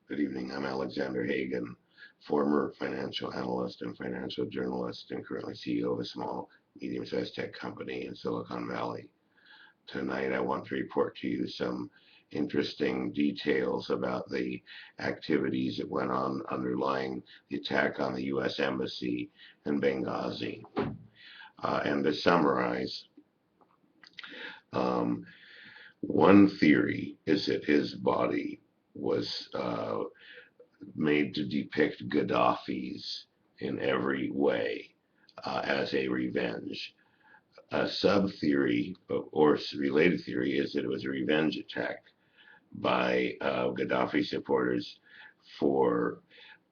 Good evening. I'm Alexander Hagan, former financial analyst and financial journalist, and currently CEO of a small, medium-sized tech company in Silicon Valley. Tonight, I want to report to you some interesting details about the activities that went on underlying the attack on the U.S. Embassy in Benghazi. And to summarize, um, one theory is that his body was made to depict Gaddafi's in every way as a revenge. A sub-theory or related theory is that it was a revenge attack by Gaddafi supporters for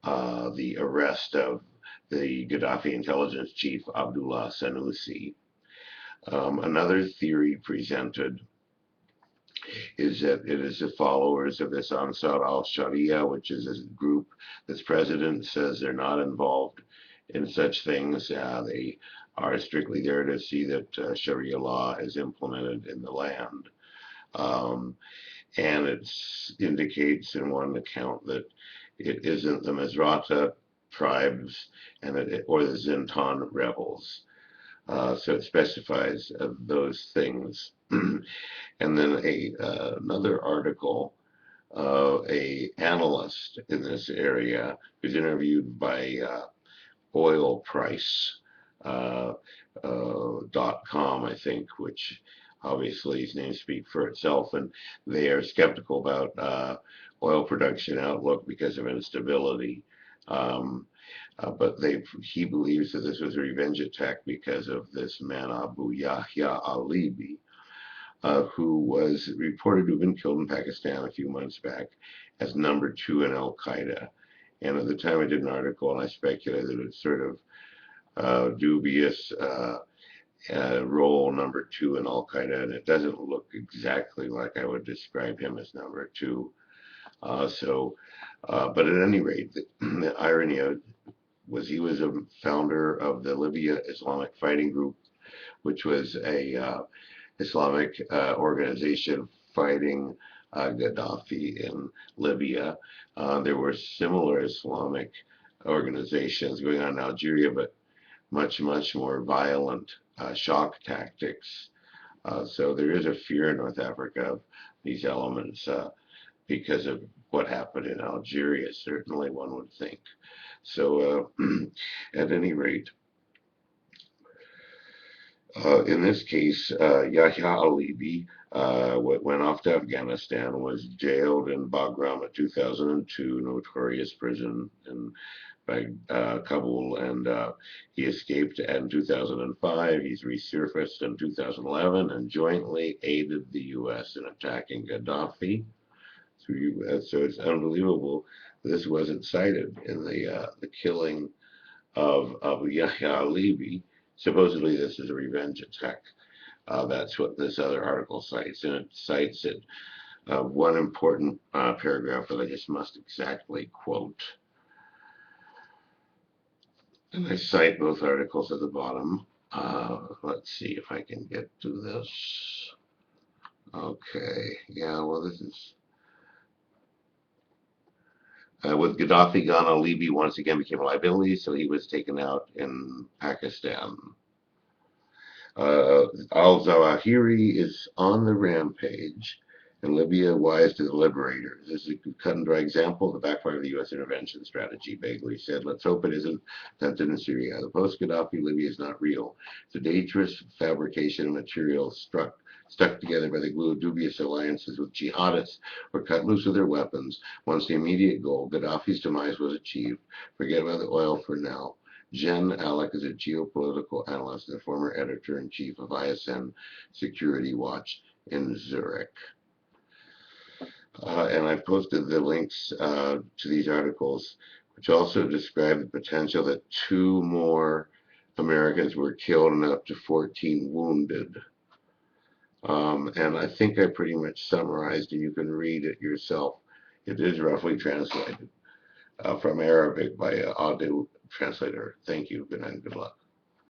the arrest of the Gaddafi intelligence chief Abdullah Sanusi. Another theory presented is that it is the followers of this Ansar al-Sharia, which is a group that's president says they're not involved in such things. They are strictly there to see that Sharia law is implemented in the land. And it indicates in one account that it isn't the Misrata tribes or the Zintan rebels. So it specifies those things. And then another article, a analyst in this area was interviewed by oilprice.com, I think, which obviously his name speaks for itself, and they are skeptical about oil production outlook because of instability. But he believes that this was a revenge attack because of this man Abu Yahya Al Libi, who was reported to have been killed in Pakistan a few months back as #2 in al-Qaeda. And at the time I did an article and I speculated that it's sort of dubious role #2 in al-Qaeda, and it doesn't look exactly like I would describe him as #2. But at any rate, the irony was he was a founder of the Libya Islamic Fighting Group, which was a Islamic organization fighting Gaddafi in Libya. There were similar Islamic organizations going on in Algeria, but much, much more violent shock tactics. So there is a fear in North Africa of these elements because of what happened in Algeria, certainly one would think. So at any rate, in this case, Yahya Al Libi went off to Afghanistan, was jailed in Bagram in 2002, notorious prison in Kabul, and he escaped in 2005. He's resurfaced in 2011 and jointly aided the U.S. in attacking Gaddafi. So it's unbelievable this wasn't cited in the killing of Yahya Al Libi. Supposedly this is a revenge attack. That's what this other article cites, and it cites it. One important paragraph that I just must exactly quote. And I cite both articles at the bottom. Let's see if I can get to this. Okay, yeah, well, this is. With Gaddafi gone, Al Libi once again became a liability, so he was taken out in Pakistan. Al-Zawahiri is on the rampage, and Libya wise to the liberators. This is a cut and dry example of the backfire of the U.S. intervention strategy. Bagley said, let's hope it isn't attempted in Syria. The post-Gaddafi Libya is not real. It's a dangerous fabrication of material stuck together by the glue of dubious alliances with jihadists were cut loose with their weapons. Once the immediate goal, Gaddafi's demise, was achieved, forget about the oil for now. Jen Alec is a geopolitical analyst and a former editor-in-chief of ISN Security Watch in Zurich. And I've posted the links to these articles, which also describe the potential that 2 more Americans were killed and up to 14 wounded. And I think I pretty much summarized, and you can read it yourself. It is roughly translated from Arabic by an audio translator. Thank you. Good night and good luck.